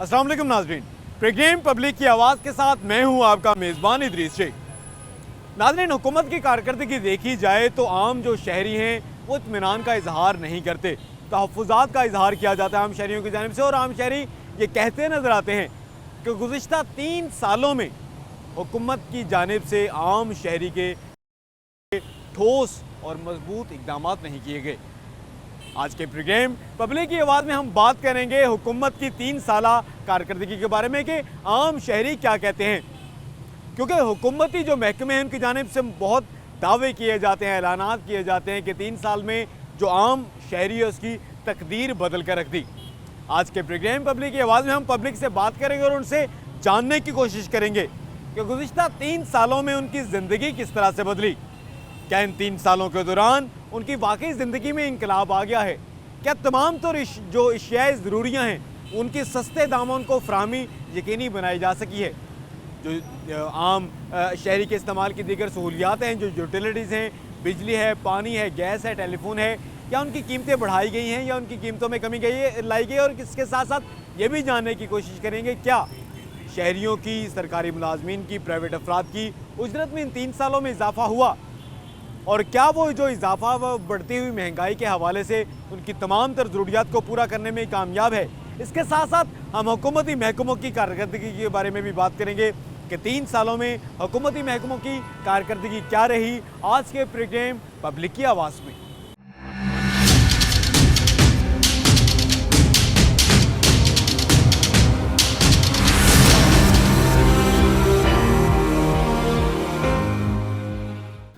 अस्सलाम वालेकुम नाज़रीन, प्रोग्राम पब्लिक की आवाज़ के साथ मैं हूं आपका मेज़बान इदरीस शेख। नाज़रीन, हुकूमत की कारकर्दगी देखी जाए तो आम जो शहरी हैं वो इत्मीनान का इजहार नहीं करते, तहफ़्फ़ुज़ात का इजहार किया जाता है आम शहरियों की जानिब से। और आम शहरी ये कहते नज़र आते हैं कि गुज़िश्ता 3 सालों में हुकूमत की जानिब से आम शहरी के ठोस और मजबूत इक़दाम नहीं किए गए। आज के प्रोग्राम पब्लिक की आवाज़ में हम बात करेंगे हुकूमत की 3 साला कारकर्दगी के बारे में कि आम शहरी क्या कहते हैं, क्योंकि हुकूमती जो महकमे हैं उनकी जानिब से बहुत दावे किए जाते हैं, ऐलानात किए जाते हैं कि 3 साल में जो आम शहरी है उसकी तकदीर बदल कर रख दी। आज के प्रोग्राम पब्लिक की आवाज़ में हम पब्लिक से बात करेंगे और उनसे जानने की कोशिश करेंगे कि गुज़िश्ता 3 सालों में उनकी ज़िंदगी किस तरह से बदली। क्या इन 3 सालों के दौरान उनकी वाकई ज़िंदगी में इंकलाब आ गया है? क्या तमाम तो जो अशियाए ज़रूरियाँ हैं उनकी सस्ते दामों को फराहमी यकीनी बनाई जा सकी है? जो आम शहरी के इस्तेमाल की दीगर सहूलियात हैं, जो यूटिलिटीज़ हैं, बिजली है, पानी है, गैस है, टेलीफोन है, क्या उनकी कीमतें बढ़ाई गई हैं या उनकी कीमतों में कमी लाई गई? और इसके साथ साथ ये भी जानने की कोशिश करेंगे क्या शहरियों की, सरकारी मुलाजमीन की, प्राइवेट अफराद की उजरत में इन 3 सालों में इजाफा हुआ, और क्या वो जो इजाफा व बढ़ती हुई महंगाई के हवाले से उनकी तमाम तर ज़रूरियात को पूरा करने में कामयाब है? इसके साथ साथ हम हुकूमती महकमों की कारकर्दगी के बारे में भी बात करेंगे कि 3 सालों में हुकूमती महकमों की कारकर्दगी क्या रही। आज के प्रोग्राम पब्लिक की आवाज़ में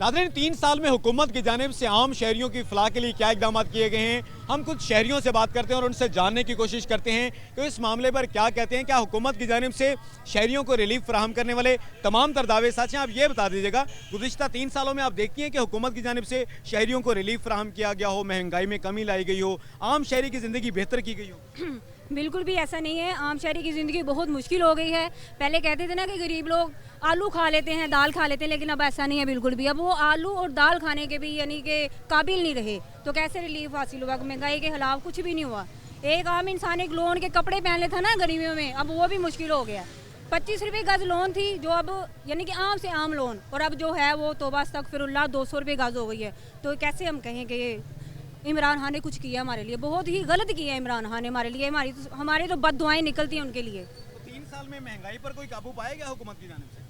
नाज़रीन, 3 साल में हुकूमत की जानिब से आम शहरियों की फलाह के लिए क्या इक़दाम किए गए हैं, हम कुछ शहरियों से बात करते हैं और उनसे जानने की कोशिश करते हैं कि इस मामले पर क्या कहते हैं। क्या हुकूमत की जानिब से शहरियों को रिलीफ फराहम करने वाले तमाम तर दावे सच हैं? आप ये बता दीजिएगा, गुज़िश्ता 3 सालों में आप देखती हैं कि हुकूमत की जानिब से शहरियों को रिलीफ फराहम किया गया हो, महंगाई में कमी लाई गई हो, आम शहरी की ज़िंदगी बेहतर की गई हो? बिल्कुल भी ऐसा नहीं है। आम शहरी की ज़िंदगी बहुत मुश्किल हो गई है। पहले कहते थे ना कि गरीब लोग आलू खा लेते हैं, दाल खा लेते हैं, लेकिन अब ऐसा नहीं है बिल्कुल भी। अब वो आलू और दाल खाने के भी यानी कि काबिल नहीं रहे, तो कैसे रिलीफ हासिल हुआ? महंगाई के खिलाफ कुछ भी नहीं हुआ। एक आम इंसान एक लोन के कपड़े पहन लेता ना गर्मियों में, अब वो भी मुश्किल हो गया। 25 रुपये गज़ लोन थी जो अब यानी कि आम से आम लोन, और अब जो है वो तौबा अस्तगफिरुल्लाह 200 रुपये गज़ हो गई है। तो कैसे हम कहें कि ये इमरान खान ने कुछ किया हमारे लिए? बहुत ही गलत किया इमरान खान ने हमारे लिए। हमारे तो बद दुआएं निकलती हैं उनके लिए। तो 3 साल में महंगाई पर कोई काबू पाया गया हुकूमत की जानिब से?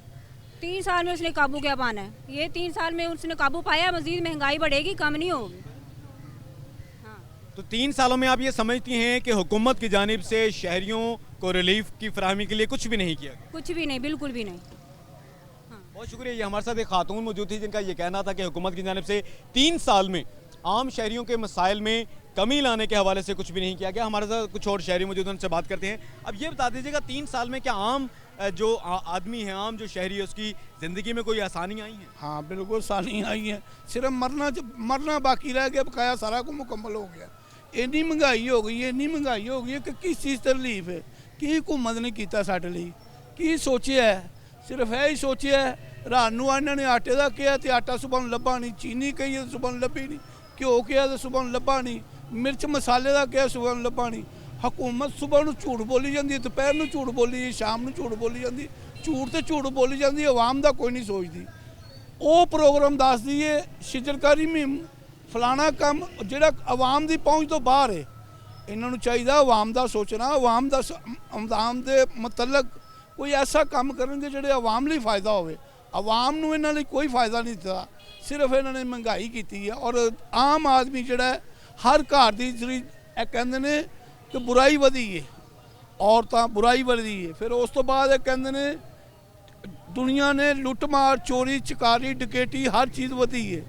3 साल में उसने काबू क्या पाना है? ये 3 साल में उसने काबू पाया, मजीद महंगाई बढ़ेगी, कम नहीं होगी। हाँ। तो 3 सालों में आप ये समझती हैं कि हुकूमत की जानिब से शहरियों को रिलीफ की फराहमी के लिए कुछ भी नहीं किया गया? कुछ भी नहीं, बिल्कुल भी नहीं। बहुत शुक्रिया। ये हमारे साथ एक खातून मौजूद थी जिनका ये कहना था कि हुकूमत की जानिब से 3 साल में आम शहरियों के मसाइल में कमी लाने के हवाले से कुछ भी नहीं किया गया। हमारे साथ कुछ और शहरी मौजूद हैं, उनसे बात करते हैं। अब ये बता दीजिएगा, 3 साल में क्या आम जो आदमी है, आम जो शहरी है, उसकी ज़िंदगी में कोई आसानी आई है? हाँ, बिल्कुल आसानी आई है। सिर्फ मरना बाकी रह गया, बकाया सारा को मुकम्मल हो गया। इन्नी महंगाई हो गई है, इन्नी महंगाई हो गई है कि किस चीज़ की रिलीफ है कि हुकूमत ने किया साडे लई की सोचिया है? सिर्फ यही सोचिया है। रात नूं इन्होंने आटे का किया तो आटा सुबह लभा नहीं, चीनी कही तो सुबह लभी नहीं, घ्यो किया तो सुबह लभा नहीं, मिर्च मसाले का किया सुबह लभा नहीं। हुकूमत सुबह ਨੂੰ ਝੂਠ बोली जाती है, दोपहर ਨੂੰ ਝੂਠ बोली, शाम ਨੂੰ ਝੂਠ बोली जाती, ਝੂਠ तो ਝੂਠ बोली जाती, आवाम का कोई नहीं सोचती। ਉਹ प्रोग्राम दस दी है शिजरकारी मुहिम फलाना काम ਜਿਹੜਾ आवाम की पहुँच तो बाहर है। इन्हों चाहिए आवाम का सोचना, आवाम के मतलब कोई ऐसा काम करेंगे जो आवाम लिए फायदा हो। आवाम ਨੂੰ ਇਹਨਾਂ ਲਈ कोई फायदा नहीं दिता, सिर्फ इन्होंने महंगाई की है। और आम आदमी जोड़ा हर घर की जी कहते हैं कि बुराई वधी है, औरतां बुराई वधी है। फिर उस तो बाद कहते हैं दुनिया ने लुट मार, चोरी चकारी, डकैती, हर चीज़ वधी है,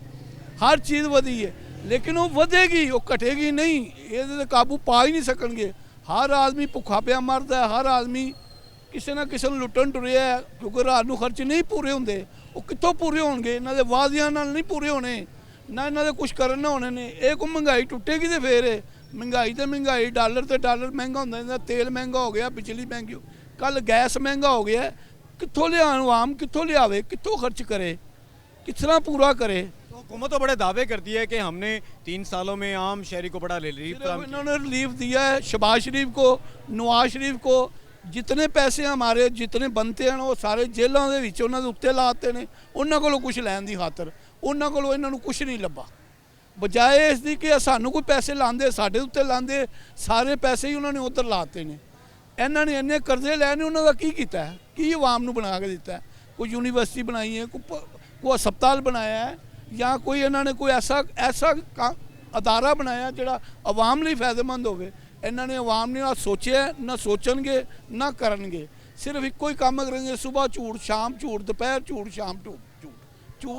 हर चीज़ वधी है। लेकिन वो वधेगी, वो घटेगी नहीं, ये काबू पा ही नहीं सकणगे। हर आदमी भुखा पिया मरदा है, हर आदमी किसी ना किसी लुटन टुरिया है, क्योंकि रात को खर्चे नहीं पूरे होंगे। वो कितों पूरे होंगे? इन्हों के वादियां नाल नहीं पूरे होने, ना इन्हों के कुछ करना होने ने। ये को महंगाई टुटेगी तो फिर महंगाई तो महंगाई, डॉलर तो डॉलर महंगा होंदा, तेल महंगा हो गया, बिजली महंगी, कल गैस महंगा हो गया। कितों लिया आवाम, कितों लियावे, कितों खर्च करे, किस तरह पूरा करे? तो हुकूमत तो बड़े दावे करती है कि हमने 3 सालों में आम शहरी को बड़ा रिलीफ इन्होंने रिलीफ दिया है। शहबाज शरीफ को, नवाज शरीफ को, ਜਿਤਨੇ ਪੈਸੇ ਹਮਾਰੇ ਜਿਤਨੇ ਬੰਦੇ ਹਨ ਉਹ ਸਾਰੇ ਜੇਲ੍ਹਾਂ ਦੇ ਵਿੱਚ ਉਹਨਾਂ ਦੇ ਉੱਤੇ ਲਾਤੇ ਨੇ। ਉਹਨਾਂ ਕੋਲੋਂ ਕੁਝ ਲੈਣ ਦੀ ਖਾਤਰ ਉਹਨਾਂ ਕੋਲੋਂ ਇਹਨਾਂ ਨੂੰ ਕੁਝ ਨਹੀਂ ਲੱਭਾ, ਬਜਾਏ ਇਸ ਦੀ ਕਿ ਸਾਨੂੰ ਕੋਈ ਪੈਸੇ ਲਾਉਂਦੇ ਸਾਡੇ ਉੱਤੇ ਲਾਉਂਦੇ, ਸਾਰੇ ਪੈਸੇ ਹੀ ਉਹਨਾਂ ਨੇ ਉੱਧਰ ਲਾਤੇ ਨੇ। ਇਹਨਾਂ ਨੇ ਇੰਨੇ ਕਰਜ਼ੇ ਲਏ ਨੇ, ਉਹਨਾਂ ਦਾ ਕੀ ਕੀਤਾ ਹੈ, ਕੀ ਆਵਾਮ ਨੂੰ ਬਣਾ ਕੇ ਦਿੱਤਾ ਹੈ? ਕੋਈ ਯੂਨੀਵਰਸਿਟੀ ਬਣਾਈ ਹੈ, ਕੋਈ ਹਸਪਤਾਲ ਬਣਾਇਆ ਹੈ, ਜਾਂ ਕੋਈ ਇਹਨਾਂ ਨੇ ਕੋਈ ਐਸਾ ਅਦਾਰਾ ਬਣਾਇਆ ਜਿਹੜਾ ਆਵਾਮ ਲਈ ਫਾਇਦੇਮੰਦ ਹੋਵੇ? ਇਹਨਾਂ ਨੇ ਆਵਾਮ ਨੇ ਨਾ ਸੋਚਿਆ, ਨਾ सोचेंगे ना करेंगे, सिर्फ एक ही काम करेंगे, सुबह झूठ शाम झूठ दोपहर झूठ शाम झूठ।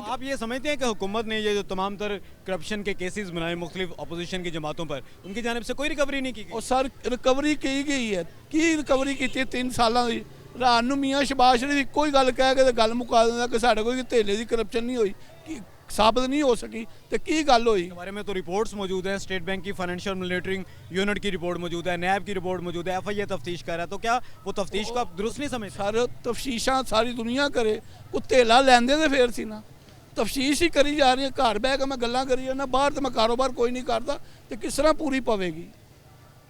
आप ये समझते हैं कि हुकूमत ने ये जो तमाम तर करप्शन के केसेस बनाए मुख्तलिफ अपोजिशन की जमातों पर, उनकी जानिब से कोई रिकवरी नहीं की गई? और सर रिकवरी की गई है, की रिकवरी की 3 सालों की? रात ਨੂੰ ਮੀਆਂ ਸ਼ਬਾਸ਼ ਸ਼ਰੀਫ ਇੱਕੋ ਹੀ ਗੱਲ ਕਹਿ ਕੇ ਤੇ ਗੱਲ ਮੁਕਾ ਦਿੰਦਾ ਕਿ ਸਾਡੇ ਕੋਈ ਧੇਲੇ ਦੀ ਕਰਪਸ਼ਨ नहीं हुई, कि साबित नहीं हो सकी, तो की गल हुई? इस बारे में तो रिपोर्ट्स मौजूद हैं, स्टेट बैंक की फाइनेंशियल मॉनिटरिंग यूनिट की रिपोर्ट मौजूद है, नैब की रिपोर्ट मौजूद है, FIA तफ्तीश कर रहा है, तो क्या वो तफ्तीश को आप दुरुस्त नहीं समझते? सर तफ्तीशां सारी दुनिया करे, वो ਧੇਲਾ ਲੈਂਦੇ ਤੇ ਫੇਰ ਸੀ ਨਾ। ਤਫਤੀਸ਼ ਹੀ ਕਰੀ ਜਾ ਰਹੀ ਹੈ, ਘਰ ਬਹਿ ਕੇ ਮੈਂ ਗੱਲਾਂ ਕਰੀ ਜਾਂਦਾ, ਬਾਹਰ ਤਾਂ ਮੈਂ ਕਾਰੋਬਾਰ ਕੋਈ ਨਹੀਂ ਕਰਦਾ, ਤੇ ਕਿਸ ਤਰ੍ਹਾਂ ਪੂਰੀ ਪਵੇਗੀ?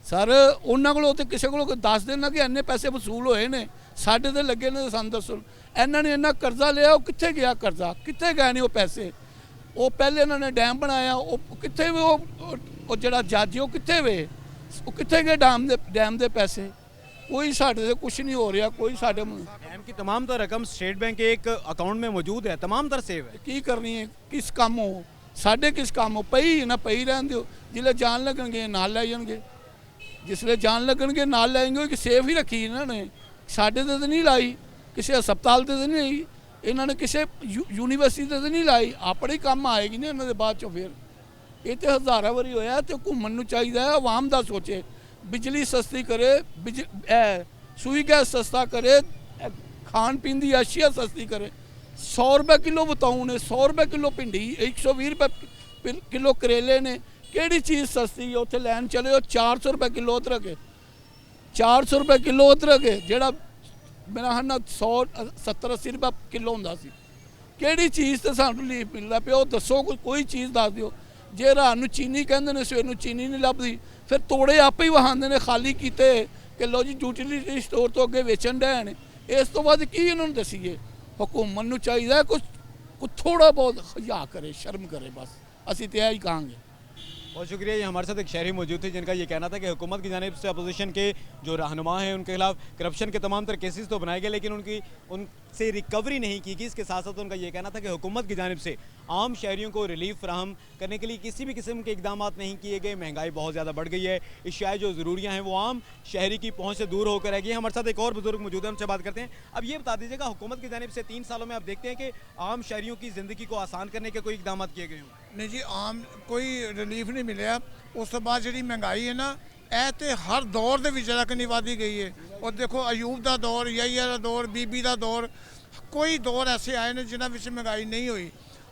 ਸਰ ਉਹਨਾਂ ਕੋਲੋਂ ਤੇ ਕਿਸੇ ਕੋਲੋਂ ਦੱਸ ਦੇਣਾ ਕਿ ਇੰਨੇ ਪੈਸੇ ਵਸੂਲ ਹੋਏ ਨੇ, ਸਾਡੇ ਤੇ ਲੱਗੇ ਨੇ, ਸਾਨੂੰ ਦੱਸੋ। ਇਹਨਾਂ ਨੇ ਇੰਨਾ ਕਰਜ਼ਾ ਲਿਆ, ਉਹ ਕਿੱਥੇ ਗਿਆ ਕਰਜ਼ਾ? ਕਿੱਥੇ ਗਏ ਨੇ ਉਹ ਪੈਸੇ? ਉਹ ਪਹਿਲੇ ਇਹਨਾਂ ਨੇ ਡੈਮ ਬਣਾਇਆ, ਉਹ ਕਿੱਥੇ ਵੇ? ਉਹ ਜਿਹੜਾ ਜੱਜ ਉਹ ਕਿੱਥੇ ਵੇ? ਉਹ ਕਿੱਥੇ ਗਏ ਡੈਮ ਦੇ ਪੈਸੇ? कोई साढ़े से कुछ नहीं हो रहा, कोई साढ़े डैम की तमाम तर रकम स्टेट बैंक के एक अकाउंट में मौजूद है, तमाम तर सेव है। की करनी है, किस काम हो साढ़े, किस काम हो? पई ना पई रहन दो, जिसले जान लगनगे नाल लै जाणगे, जिसले जान लगनगे नाल लै जाएंगे। कि सेफ ही रखी इन्होंने, साढ़े ते नहीं लाई, किसी हस्पताल ते नहीं लाई, इन्होंने किसी यूनीवर्सिटी ते नहीं लाई, अपने काम आएगी ना इन्होंने बाद चो। फिर ये तो हज़ारा वारी होया, तो घूमन नूं चाहिदा है, आवाम दा सोचे, बिजली सस्ती करे, सूई गैस सस्ता करे, खान पीन की अशिया सस्ती करे। 100 रुपये किलो बताऊँ ने, 100 रुपये किलो भिंडी, 120 रुपये किलो करेले ने, किहड़ी चीज़ सस्ती है? उत्थे लैन चले 400 रुपये किलो अदरक है, 400 रुपये किलो अदरक है, जिहड़ा मेरा ख्याल 170-80 रुपये किलो हुंदा सी। किहड़ी चीज़ तो सानूं रिलीफ मिलदा पिया? दसो, कोई चीज़ दस दिओ। जे रात नूं चीनी कहंदे ने, सवेर नूं चीनी नहीं लभदी, फिर तोड़े आपे ही वहांदे ने खाली कीते कि लो जी यूटिलिटी स्टोर तो अगे वेचण डे ने। इस तो बाद की इन्होंने दसीए? हुकूमत नूं चाहिदा कुछ थोड़ा बहुत हया करे, शर्म करे, बस असीं ते यही कहांगे। बहुत शुक्रिया। ये हमारे साथ एक शहरी मौजूद थे जिनका ये कहना था कि हुकूमत की जानिब से अपोजिशन के जो रहनुमा हैं उनके खिलाफ करप्शन के तमाम तर केसेस तो बनाए गए, लेकिन उनसे रिकवरी नहीं की गई। इसके साथ साथ उनका ये कहना था कि हुकूमत की जानिब से आम शहरियों को रिलीफ फराहम करने के लिए किसी भी किस्म के इकदाम नहीं किए गए। महंगाई बहुत ज़्यादा बढ़ गई है, इश्याए जो ज़रूरियाँ हैं वो आम शहरी की पहुँच से दूर होकर रह गई। हमारे साथ एक और बुजुर्ग मौजूद है, हमसे बात करते हैं। अब ये बता दीजिएगा, हुकूमत की जानिब से 3 सालों में आप देखते हैं कि आम शहरियों की ज़िंदगी को आसान करने के कोई इकदाम किए गए हों? नहीं जी, आम कोई रिलीफ नहीं मिले। उस तो बाद जी महंगाई है ना, ਇਹ ਤੇ हर दौर ਦੇ ਵਿੱਚ ਜਿਹੜਾ ਕਿੰਨੀ ਵਾਧੀ ਗਈ ਹੈ। और देखो अयूब ਦਾ दौर, ਯਹੀਆ ਦਾ दौर, बीबी ਦਾ दौर, कोई दौर ऐसे आए ने जिन्हां ਵਿੱਚ महंगाई नहीं हुई।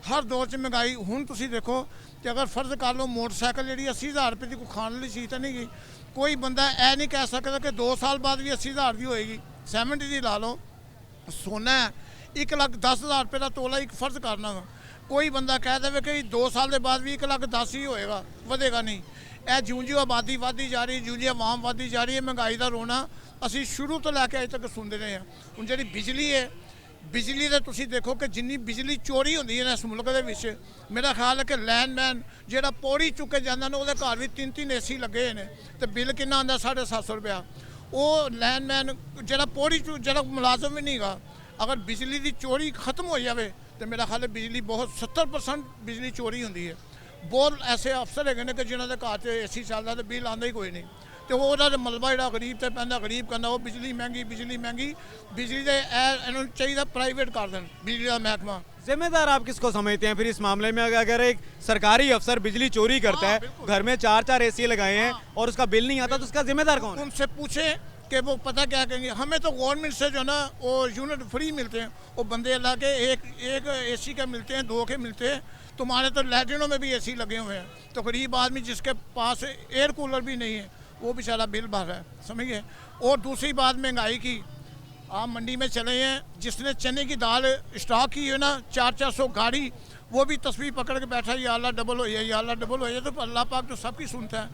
हर दौर 'ਚ महंगाई। ਹੁਣ ਤੁਸੀਂ ਦੇਖੋ कि अगर फर्ज कर लो मोटरसाइकिल जी 80,000 रुपये की कोई खाने वाली चीज़ तो नहीं गई। कोई बंदा यह नहीं कह सकता कि 2 साल बाद भी 80,000 की होएगी। 70 की ला लो। सोना है 1,10,000 रुपये का तोला एक फर्ज करना वा, कोई बंदा कह दे कि 2 साल के बाद भी 1,10,000 ही होएगा, ਵਧੇਗਾ नहीं। ਇਹ ਜਿਉਂ ਜਿਉਂ आबादी ਵਧਦੀ जा रही, ਜਿਉਂ ਜਿਉਂ आवाम ਵਧਦੀ जा रही है, महंगाई का रोना ਅਸੀਂ शुरू तो लैके अज तक सुनते रहे हैं। ਹੁਣ ਜਿਹੜੀ बिजली है, बिजली का तुसी देखो कि जिन्नी बिजली चोरी होंदी है इस मुल्क दे विच, मेरा ख्याल है कि लैंडमैन जिहड़ा पौड़ी चुके जांदा ने उहदे घर भी 3-3 AC लगे ने, ते बिल कितना आंदा 750 रुपया। वो लैंडमैन जिहड़ा पौड़ी जिहड़ा मुलाजम भी नहीं गा, अगर बिजली की चोरी खत्म हो जाए तो मेरा ख्याल है बिजली बहुत 70% बिजली चोरी होंदी है। बहुत ऐसे अफसर है कि जिन्होंने घर से AC चलता तो बिल आंदा ही कोई नहीं, तो वो मलबा जो गरीब से पैंदा, गरीब कहना वो बिजली महंगी, बिजली महंगी। बिजली के इन्होंने चाहिए प्राइवेट कर दें बिजली का महकमा। जिम्मेदार आप किसको समझते हैं फिर इस मामले में? अगर एक सरकारी अफसर बिजली चोरी करता है, घर में 4-4 AC लगाए हैं और उसका बिल नहीं आता, तो उसका जिम्मेदार कौन है? उनसे पूछे कि वो पता क्या कहेंगे। हमें तो गवर्नमेंट से जो ना वो यूनिट फ्री मिलते हैं, वो बंदे अल्लाह के एक AC के मिलते हैं, 2 के मिलते हैं। तुम्हारे तो लैट्रिनों में भी AC लगे हुए हैं, तो गरीब आदमी जिसके पास एयर कूलर भी नहीं है वो बेचारा बिल भर रहा है, समझिए। और दूसरी बात महंगाई की, आप मंडी में चले हैं, जिसने चने की दाल स्टॉक की है ना 400 गाड़ी, वो भी तस्वीर पकड़ के बैठा है, या अल्लाह डबल हो या अल्लाह डबल हो। तो अल्लाह पाक तो सबकी सुनता है।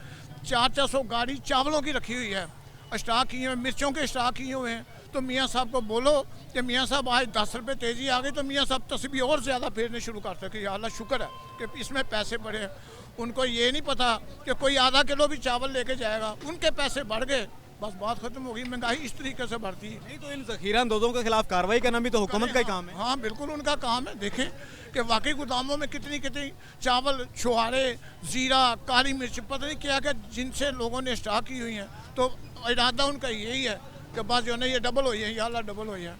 400 गाड़ी चावलों की रखी हुई है, स्टॉक किए हुए, मिर्चों के स्टॉक किए हुए हैं। तो मियाँ साहब को बोलो कि मियाँ साहब आज 10 रुपये तेज़ी आ गई, तो मियाँ साहब तस्बीह और ज़्यादा फेरने शुरू करते हैं कि या अल्लाह शुक्र है कि इसमें पैसे बढ़े हैं। उनको ये नहीं पता कि कोई आधा किलो भी चावल लेके जाएगा, उनके पैसे बढ़ गए, बस बात खत्म हो गई। महंगाई इस तरीके से बढ़ती है। नहीं तो इन जखीरा अंदोजों के खिलाफ कार्रवाई करना भी तो हुकूमत का ही काम है। हाँ बिल्कुल उनका काम है। देखें कि वाकई गोदामों में कितनी कितनी चावल, छुहारे, ज़ीरा, काली मिर्च, पता नहीं क्या क्या जिनसे लोगों ने स्टॉक की हुई हैं। तो इरादा उनका यही है कि बस जो है ना ये डबल हो है, या अल्लाह डबल हो है।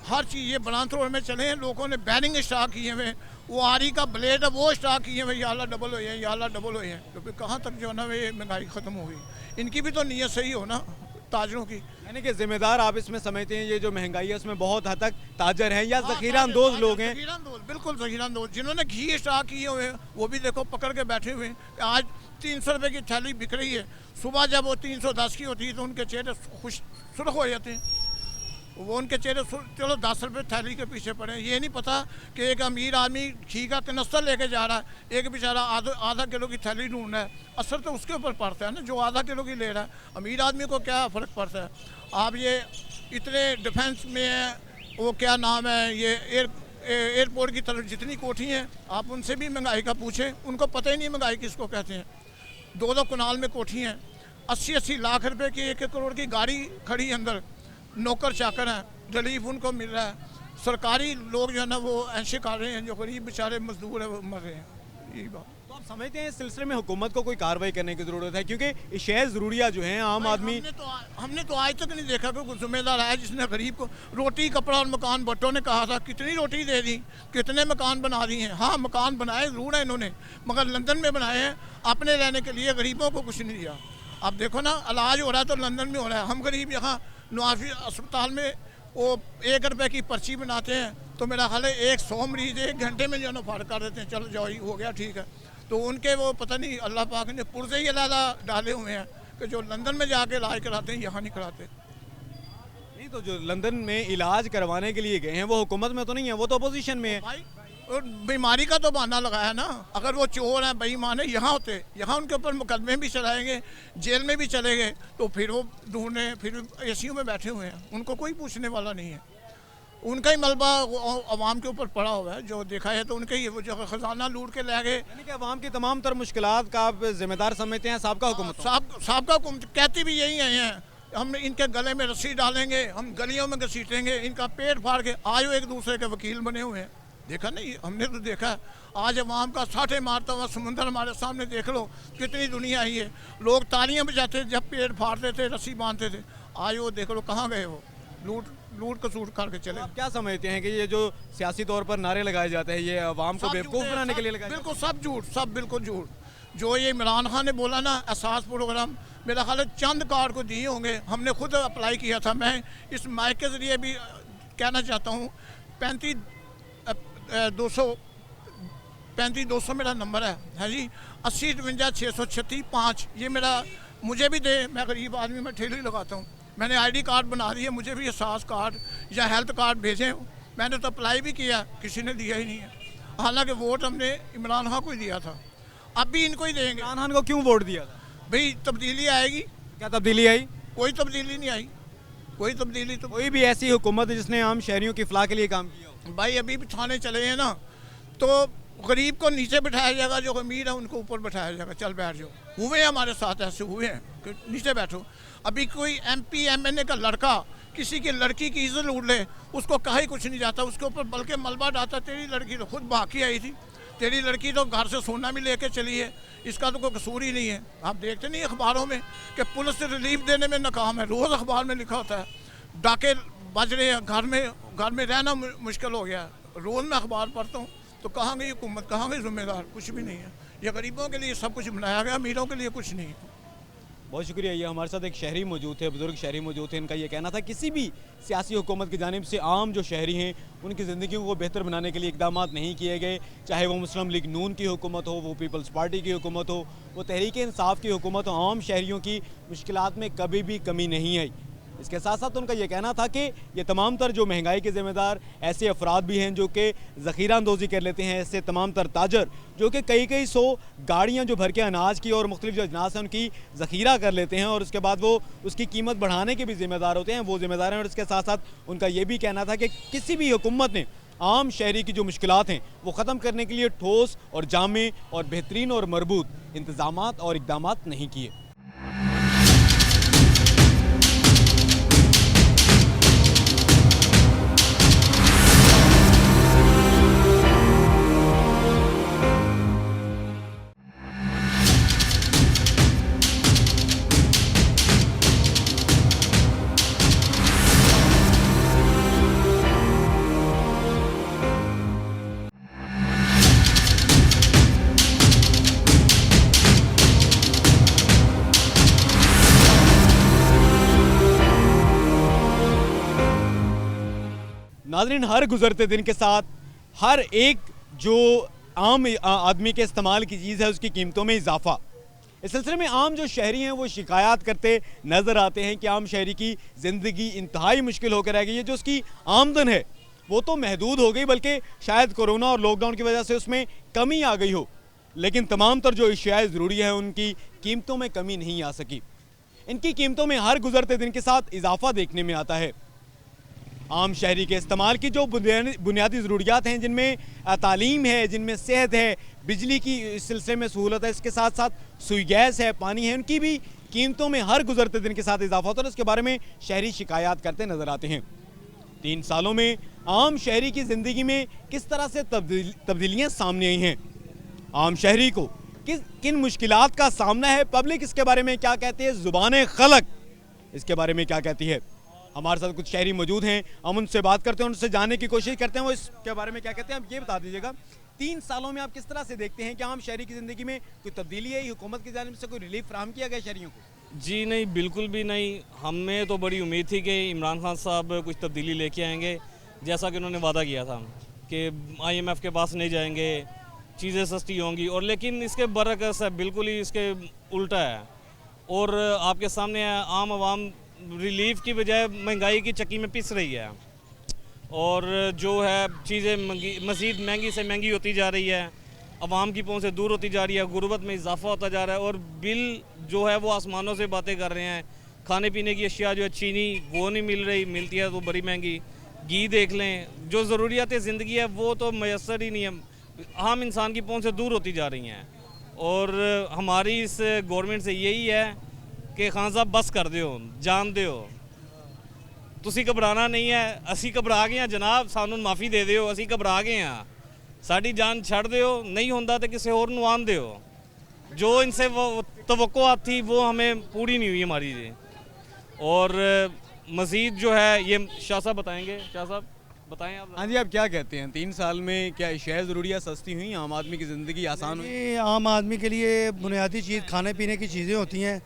हर चीज़ ये बनान रोड में चले हैं, लोगों ने बैरिंग स्टॉक किए हुए, वो आरी का ब्लेड है वो स्टॉक किए हुए, या अल्लाह डबल हो है, या अल्लाह डबल हो है। तो फिर कहाँ तक जो है ना ये महंगाई ख़त्म हो गई। इनकी भी तो नीयत सही हो ना ताजरों की। यानी कि जिम्मेदार आप इसमें समझते हैं ये जो महंगाई है उसमें बहुत हद तक ताजर हैं या जखीरा अंदोज लोग हैं? जखीरा अंदोज, बिल्कुल जखीरा अंदोज। जिन्होंने घी स्टॉक किए हुए हैं वो भी देखो पकड़ के बैठे हुए हैं। आज 300 रुपये की थैली बिक रही है, सुबह जब वो 310 की होती है तो उनके चेहरे खुश सुर्ख हो जाते हैं। वो उनके चेहरे चलो 10 रुपये थैली के पीछे पड़े हैं। ये नहीं पता कि एक अमीर आदमी घी का कनस्तर लेके जा रहा है, एक बेचारा आधा किलो की थैली ढूंढ रहा है। असर तो उसके ऊपर पड़ता है ना जो आधा किलो की ले रहा है। अमीर आदमी को क्या फ़र्क पड़ता है। आप ये इतने डिफेंस में है, वो क्या नाम है, ये एयरपोर्ट की तरफ जितनी कोठी हैं आप उनसे भी महंगाई का पूछें, उनको पता ही नहीं महंगाई किसको कहते हैं। 2-2 कनाल में कोठी हैं, 80-80 लाख रुपए की, 1-1 करोड़ की गाड़ी खड़ी अंदर, नौकर चाकर हैं, रिलीफ उनको मिल रहा है। सरकारी लोग जो है ना वो ऐसे कर रहे हैं, जो गरीब बेचारे मजदूर है वो मर रहे हैं। यही बात। तो आप समझते हैं इस सिलसिले में हुकूमत को कोई कार्रवाई करने की ज़रूरत है क्योंकि इशाए ज़रूरिया जो हैं आम आदमी। हमने तो आज तक नहीं देखा कि कोई जिम्मेदार आया जिसने गरीब को रोटी, कपड़ा और मकान। भट्टो ने कहा था कितनी रोटी दे दी, कितने मकान बना दिए हैं। हाँ मकान बनाए ज़रूर है इन्होंने, मगर लंदन में बनाए हैं, अपने रहने के लिए, गरीबों को कुछ नहीं दिया। अब देखो ना इलाज हो रहा है तो लंदन में हो रहा है, हम गरीब यहाँ नवाफी अस्पताल में वो 1 रुपये की पर्ची बनाते हैं तो मेरा ख्याल है 100 मरीज 1 घंटे में जो है फाड़ कर देते हैं, चलो जाओ हो गया ठीक है। तो उनके वो पता नहीं अल्लाह पाक ने पुर्जे ही अलादा डाले हुए हैं कि जो लंदन में जाके इलाज कराते हैं यहाँ नहीं कराते। नहीं तो जो लंदन में इलाज करवाने के लिए गए हैं वो हुकूमत में तो नहीं है, वो तो अपोजिशन में है। भाई और बीमारी का तो बहाना लगाया ना। अगर वो चोर हैं, बेईमान है, यहाँ होते, यहाँ उनके ऊपर मुकदमे भी चलाएंगे, जेल में भी चले गए, तो फिर वो ढूंढने फिर एसीयू में बैठे हुए हैं, उनको कोई पूछने वाला नहीं है। उनका ही मलबा अवाम के ऊपर पड़ा हुआ है। जो देखा है तो उनके ही वो जो खजाना लूट के ले गए। यानी कि अवाम की तमाम तर मुश्किलात का आप जिम्मेदार समझते हैं साहब का हुकूमत? साहब का हुकूमत कहती भी यही हैं, हम इनके गले में रस्सी डालेंगे, हम गलियों में घसीटेंगे, इनका पेट फाड़ के आयो एक दूसरे के वकील बने हुए हैं। देखा नहीं, हमने तो देखा आज अवाम का साठे मारता हुआ समुंदर हमारे सामने देख लो, कितनी दुनिया आई है। लोग तालियां बजाते जब पेड़ फाड़ते थे, रस्सी बांधते थे, आज वो देख लो कहाँ गए, वो लूट कसूट करके चले। आप क्या समझते हैं कि ये जो सियासी तौर पर नारे लगाए जाते हैं ये अवाम को बेवकूफ़ बनाने के लिए लगाए? बिल्कुल सब झूठ, सब बिल्कुल झूठ। जो ये इमरान खान ने बोला ना एहसास प्रोग्राम, मेरा ख्याल है चंद कार्ड को दिए होंगे, हमने खुद अप्लाई किया था। मैं इस माइक के ज़रिए भी कहना चाहता हूँ 35-200 मेरा नंबर है जी, 80-52-636-5। ये मेरा मुझे भी दे, मैं गरीब आदमी, मैं ठेली लगाता हूँ। मैंने आईडी कार्ड बना दिया, मुझे भी एहसास कार्ड या हेल्थ कार्ड भेजें। मैंने तो अप्लाई भी किया, किसी ने दिया ही नहीं है। हालांकि वोट हमने इमरान खान को ही दिया था, अब भी इनको ही देंगे। इमरान खान को क्यों वोट दिया था? भाई तब्दीली आएगी। क्या तब्दीली आई? कोई तब्दीली नहीं आई, कोई तब्दीली तो। कोई भी ऐसी हुकूमत जिसने आम शहरियों की फलाह के लिए काम किया हो? भाई अभी भी थाने चले हैं ना, तो गरीब को नीचे बिठाया जाएगा, जो अमीर है उनको ऊपर बिठाया जाएगा, चल बैठ जाओ। हुए हमारे साथ ऐसे हुए हैं कि नीचे बैठो। अभी कोई MP MNA का लड़का किसी की लड़की की इज्जत लूट ले, उसको कहा ही कुछ नहीं जाता, उसके ऊपर बल्कि मलबा डालता। तेरी लड़की तो खुद बाकी आई थी, तेरी लड़की तो घर से सोना भी लेके चली है, इसका तो कोई कसूर ही नहीं है। आप देखते नहीं अखबारों में कि पुलिस से रिलीफ देने में नाकाम है, रोज़ अखबार में लिखा होता है डाके बज रहे हैं, घर में रहना मुश्किल हो गया। रोज़ मैं अखबार पढ़ता हूँ, तो कहाँ गई हुकूमत, कहाँ गई जिम्मेदार? कुछ भी नहीं है। ये गरीबों के लिए सब कुछ बनाया गया, अमीरों के लिए कुछ नहीं है। बहुत शुक्रिया। ये हमारे साथ एक शहरी मौजूद थे, बुजुर्ग शहरी मौजूद थे। इनका ये कहना था किसी भी सियासी हुकूमत की जानिब से आम जो शहरी हैं उनकी ज़िंदगियों को बेहतर बनाने के लिए इकदाम नहीं किए गए। चाहे वो मुस्लिम लीग नून की हुकूमत हो, वो पीपल्स पार्टी की हुकूमत हो, वो तहरीक इंसाफ की हुकूमत हो, आम शहरियों की मुश्किलात में कभी भी कमी नहीं आई। इसके साथ साथ उनका ये कहना था कि ये तमाम तर जो महंगाई के ज़िम्मेदार ऐसे अफराद भी हैं जो कि ज़ख़ीरा अंदोज़ी कर लेते हैं, ऐसे तमाम तर ताजर जो कि कई सौ गाड़ियाँ जो भर के अनाज की और मुख्तलिफ जो अजनास हैं उनकी ज़ख़ीरा कर लेते हैं और उसके बाद वो उसकी कीमत बढ़ाने के भी ज़िम्मेदार होते हैं, वो ज़िम्मेदार हैं। और इसके साथ साथ उनका ये भी कहना था कि किसी भी हुकूमत ने आम शहरी की जो मुश्किलात हैं वो ख़त्म करने के लिए ठोस और जामे और बेहतरीन और मरबूत इंतज़ामात और इक़दामात नहीं किए। नाज़रीन, हर गुजरते दिन के साथ हर एक जो आम आदमी के इस्तेमाल की चीज़ है उसकी कीमतों में इजाफा। इस सिलसिले में आम जो शहरी हैं वो शिकायत करते नज़र आते हैं कि आम शहरी की ज़िंदगी इंतहाई मुश्किल होकर रह गई है। जो उसकी आमदन है वो तो महदूद हो गई, बल्कि शायद कोरोना और लॉकडाउन की वजह से उसमें कमी आ गई हो, लेकिन तमाम तर जो अशियाए ज़रूरी है उनकी कीमतों में कमी नहीं आ सकी। इनकी कीमतों में हर गुजरते दिन के साथ इजाफा देखने में आता है। आम शहरी के इस्तेमाल की जो बुनियादी ज़रूरियात हैं, जिनमें तालीम है, जिनमें सेहत है, बिजली की इस सिलसिले में सहूलत है, इसके साथ साथ सुई गैस है, पानी है, उनकी भी कीमतों में हर गुजरते दिन के साथ इजाफा होता है और इसके बारे में शहरी शिकायत करते नज़र आते हैं। 3 सालों में आम शहरी की ज़िंदगी में किस तरह से तब्दीलियाँ सामने आई हैं, आम शहरी को किन मुश्किलात का सामना है, पब्लिक इसके बारे में क्या कहती है, ज़ुबान खलक इसके बारे में क्या कहती है। हमारे साथ कुछ शहरी मौजूद हैं, हम उनसे बात करते हैं, उनसे जानने की कोशिश करते हैं वो इसके बारे में क्या कहते हैं। आप ये बता दीजिएगा, 3 सालों में आप किस तरह से देखते हैं कि आम शहरी की ज़िंदगी में कोई तब्दीली है, हुकूमत की जानिब से कोई रिलीफ फराहम किया गया शहरियों को? जी नहीं, बिल्कुल भी नहीं। हमें तो बड़ी उम्मीद थी कि इमरान खान साहब कुछ तब्दीली लेके आएंगे, जैसा कि उन्होंने वादा किया था कि IMF के पास नहीं जाएंगे, चीज़ें सस्ती होंगी, और लेकिन इसके बरअक्स है, बिल्कुल ही इसके उल्टा है। और आपके सामने आम आवाम रिलीफ की बजाय महंगाई की चक्की में पिस रही है और जो है चीज़ें मज़ीद महंगी से महंगी होती जा रही है, आवाम की पहुंच से दूर होती जा रही है, गुर्बत में इजाफा होता जा रहा है और बिल जो है वो आसमानों से बातें कर रहे हैं। खाने पीने की अशिया जो है, चीनी वो नहीं मिल रही, मिलती है तो बड़ी महंगी। घी देख लें, जो ज़रूरियात ज़िंदगी है वो तो मैसर ही नहीं है, आम इंसान की पहुंच से दूर होती जा रही हैं। और हमारी इस गवर्नमेंट से यही है कि खान साहब बस कर दिओ, जान दिओ, तुसी घबराना नहीं है, असी घबरा गए हैं जनाब, सानू माफ़ी दे दिओ, असी घबरा गए हैं, साड़ी जान छड़ दिओ, नहीं होंदा तो किसी और नू आन दिओ। जो इनसे वो तवक्कुआत थी वो हमें पूरी नहीं हुई हमारी जी। और मज़ीद जो है ये शाह साहब बताएंगे। शाह साहब बताएं आप। हाँ जी, आप क्या कहते हैं, 3 साल में क्या अशियाए ज़रूरियात सस्ती हुई, आम आदमी की ज़िंदगी आसान हुई? आम आदमी के लिए बुनियादी चीज़ खाने पीने की चीज़ें होती हैं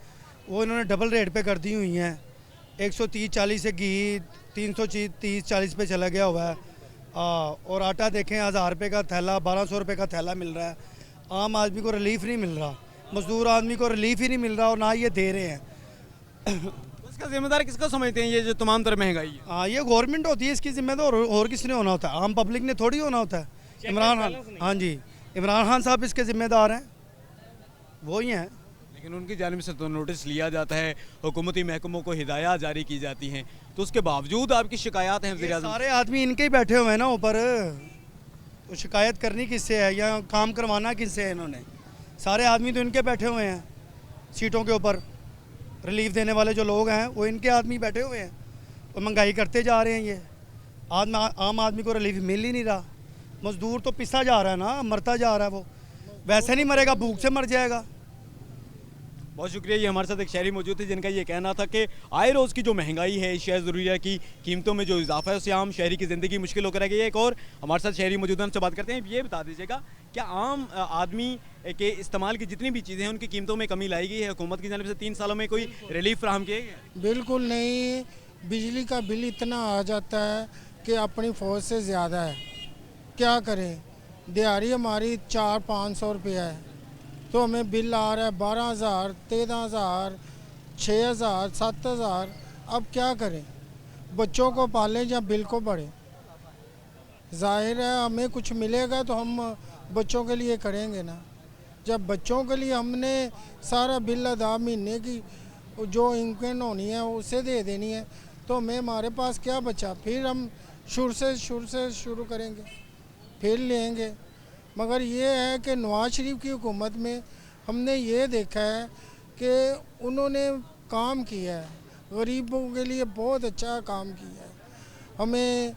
वो इन्होंने डबल रेट पे कर दी हुई हैं। 130-40 से घी 330-40 पे चला गया हुआ है। और आटा देखें 1000 रुपये का थैला, 1200 रुपये का थैला मिल रहा है। आम आदमी को रिलीफ नहीं मिल रहा, मजदूर आदमी को रिलीफ ही नहीं मिल रहा और ना ये दे रहे हैं। इसका जिम्मेदार किसको समझते हैं, ये जो तमाम तरह महंगाई है? हाँ, ये गवर्नमेंट होती है इसकी जिम्मेदार, और किसने होना होता है? आम पब्लिक ने थोड़ी होना होता है। इमरान खान, हाँ जी, इमरान खान साहब इसके ज़िम्मेदार हैं, वो ही हैं। लेकिन उनकी जानिब से तो नोटिस लिया जाता है, हुकूमती महकमों को हिदायत जारी की जाती हैं, तो उसके बावजूद आपकी शिकायत हैं? ये सारे आदमी इनके ही बैठे हुए हैं ना ऊपर, तो शिकायत करनी किससे है या काम करवाना किससे है? इन्होंने सारे आदमी तो इनके बैठे हुए हैं सीटों के ऊपर, रिलीफ देने वाले जो लोग हैं वो इनके आदमी बैठे हुए हैं, तो महंगाई करते जा रहे हैं। ये आम आदमी को रिलीफ मिल ही नहीं रहा, मजदूर तो पिसा जा रहा है ना, मरता जा रहा है, वो वैसे नहीं मरेगा, भूख से मर जाएगा। बहुत शुक्रिया। ये हमारे साथ एक शहरी मौजूद थे जिनका ये कहना था कि आए रोज़ की जो महंगाई है, अशिया ज़रूरिया की कीमतों में जो इजाफा है उससे आम शहरी की ज़िंदगी मुश्किल होकर रह गई है। एक और हमारे साथ शहरी मौजूद हैं, उनसे बात करते हैं। ये बता दीजिएगा, क्या आम आदमी के इस्तेमाल की जितनी भी चीज़ें हैं उनकी कीमतों में कमी लाई गई है हुकूमत की जानिब से? 3 सालों में कोई रिलीफ फराहम किया गया? बिल्कुल नहीं, बिजली का बिल इतना आ जाता है कि अपनी फ़ौज से ज़्यादा है, क्या करें। दिहाड़ी हमारी 400-500 रुपया है, तो हमें बिल आ रहा है 12,000, 13,000, 6,000, 7,000। अब क्या करें, बच्चों को पालें या बिल को पढ़ें। जाहिर है हमें कुछ मिलेगा तो हम बच्चों के लिए करेंगे ना। जब बच्चों के लिए हमने सारा बिल अदा महीने की जो इनकम होनी है उसे दे देनी है, तो हमें हमारे पास क्या बचा, फिर हम शुरू से शुरू करेंगे, फिर लेंगे। मगर ये है कि नवाज शरीफ की हुकूमत में हमने ये देखा है कि उन्होंने काम किया है, गरीबों के लिए बहुत अच्छा काम किया है। हमें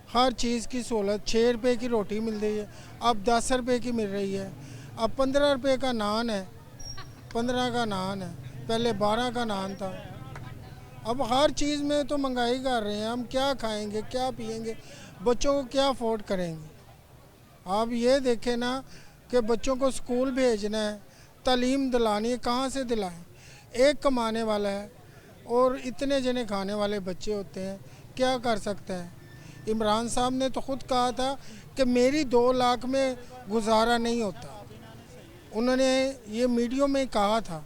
हर चीज़ की सहूलत, 6 रुपये की रोटी मिल रही है, अब 10 रुपये की मिल रही है, अब 15 रुपये का नान है, 15 का नान है, पहले 12 का नान था। अब हर चीज़ में तो महंगाई कर रहे हैं, हम क्या खाएंगे, क्या पिएंगे, बच्चों को क्या अफोर्ड करेंगे। आप ये देखें ना कि बच्चों को स्कूल भेजना है, तालीम दिलानी है, कहाँ से दिलाएं। एक कमाने वाला है और इतने जने खाने वाले बच्चे होते हैं, क्या कर सकते हैं। इमरान साहब ने तो ख़ुद कहा था कि मेरी 2 लाख में गुजारा नहीं होता। उन्होंने ये मीडिया में कहा था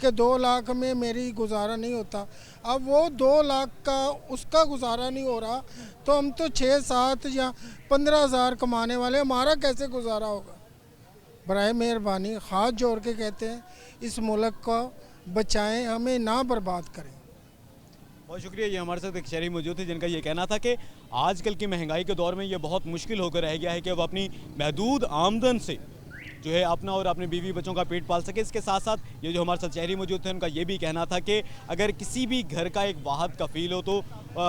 कि 2 लाख में मेरी गुजारा नहीं होता। अब वो 2 लाख का उसका गुजारा नहीं हो रहा, तो हम तो 6, 7 या 15 हज़ार कमाने वाले, हमारा कैसे गुजारा होगा। बराए मेहरबानी हाथ जोड़ के कहते हैं, इस मुल्क को बचाएं, हमें ना बर्बाद करें। बहुत शुक्रिया। ये हमारे साथ एक शहरी मौजूद थे जिनका ये कहना था कि आजकल की महंगाई के दौर में ये बहुत मुश्किल होकर रह गया है कि वो अपनी महदूद आमदन से जो है अपना और अपने बीवी बच्चों का पेट पाल सके। इसके साथ साथ ये जो हमारे साथ शहरी मौजूद थे उनका ये भी कहना था कि अगर किसी भी घर का एक वाहद कफील हो तो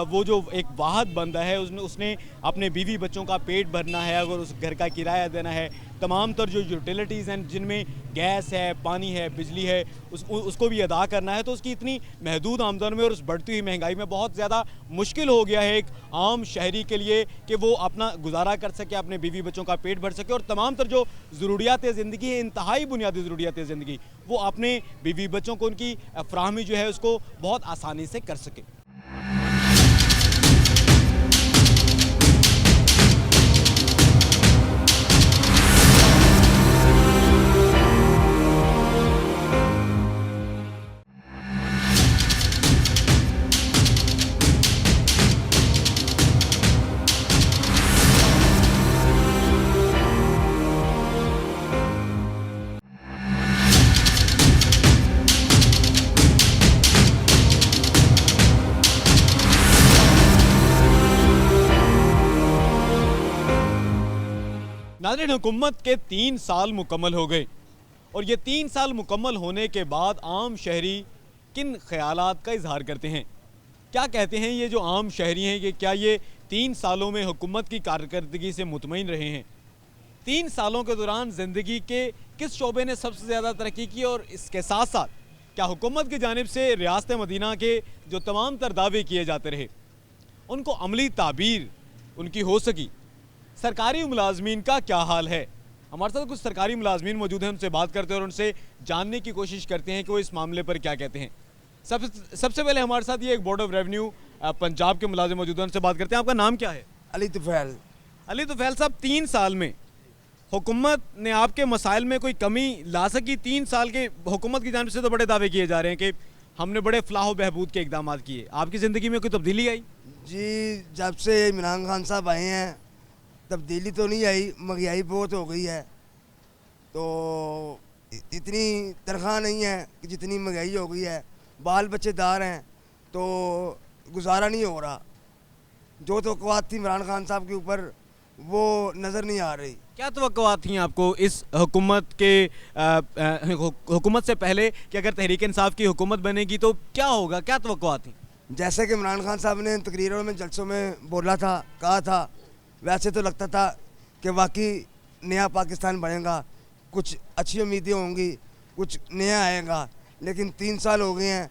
वो जो एक वाहद बंदा है उसने अपने बीवी बच्चों का पेट भरना है, अगर उस घर का किराया देना है, तमाम तर जो यूटिलिटीज़ हैं जिनमें गैस है, पानी है, बिजली है, उसको भी अदा करना है, तो उसकी इतनी महदूद आमदन में और उस बढ़ती हुई महंगाई में बहुत ज़्यादा मुश्किल हो गया है एक आम शहरी के लिए कि वो अपना गुजारा कर सके, अपने बीवी बच्चों का पेट भर सके और तमाम तर जो ज़रूरियात ज़िंदगी है, इंतहाई बुनियादी ज़रूरियात ज़िंदगी, वो अपने बीवी बच्चों को उनकी फ्राहमी जो है उसको बहुत आसानी से कर सके। नाज़रीन, हुकूमत के 3 साल मुकम्मल हो गए और ये 3 साल मुकम्मल होने के बाद आम शहरी किन ख्यालात का इजहार करते हैं, क्या कहते हैं ये जो आम शहरी हैं कि क्या ये 3 सालों में हुकूमत की कारकर्दगी से मुतमईन रहे हैं। 3 सालों के दौरान ज़िंदगी के किस शोबे ने सबसे ज़्यादा तरक्की की और इसके साथ साथ क्या हुकूमत की जानिब से रियासत मदीना के जो तमाम तर दावे किए जाते रहे उनको अमली ताबीर उनकी हो सकी। सरकारी मुलाजमीन का क्या हाल है। हमारे साथ कुछ सरकारी मुलाजमीन मौजूद हैं, उनसे बात करते हैं और उनसे जानने की कोशिश करते हैं कि वो इस मामले पर क्या कहते हैं। सबसे पहले हमारे साथ ये एक बोर्ड ऑफ रेवेन्यू पंजाब के मुलाजिम मौजूद हैं, उनसे बात करते हैं। आपका नाम क्या है? अली तुफैल। अली तुफैल साहब, 3 साल में हुकूमत ने आपके मसाइल में कोई कमी ला सकी? 3 साल के हुकूमत की जानिब से तो बड़े दावे किए जा रहे हैं कि हमने बड़े फलाह बहबूद के इकदाम किए। आपकी ज़िंदगी में कोई तब्दीली आई? जी, जब से इमरान खान साहब आए हैं तब्दीली तो नहीं आई, महंगाई बहुत हो गई है, तो इतनी तनख्वाह नहीं है कि जितनी महंगाई हो गई है, बाल बच्चेदार हैं तो गुजारा नहीं हो रहा। जो तवक्कुआत थी इमरान खान साहब के ऊपर वो नज़र नहीं आ रही। क्या तवक्कुआत थी आपको इस हुकूमत के हुकूमत से पहले कि अगर तहरीक इंसाफ की हुकूमत बनेगी तो क्या होगा, क्या तवक्कुआत थी? जैसे कि इमरान खान साहब ने तकरीरों में, जलसों में बोला था, कहा था, वैसे तो लगता था कि वाकई नया पाकिस्तान बनेगा, कुछ अच्छी उम्मीदें होंगी, कुछ नया आएगा। लेकिन 3 साल हो गए हैं,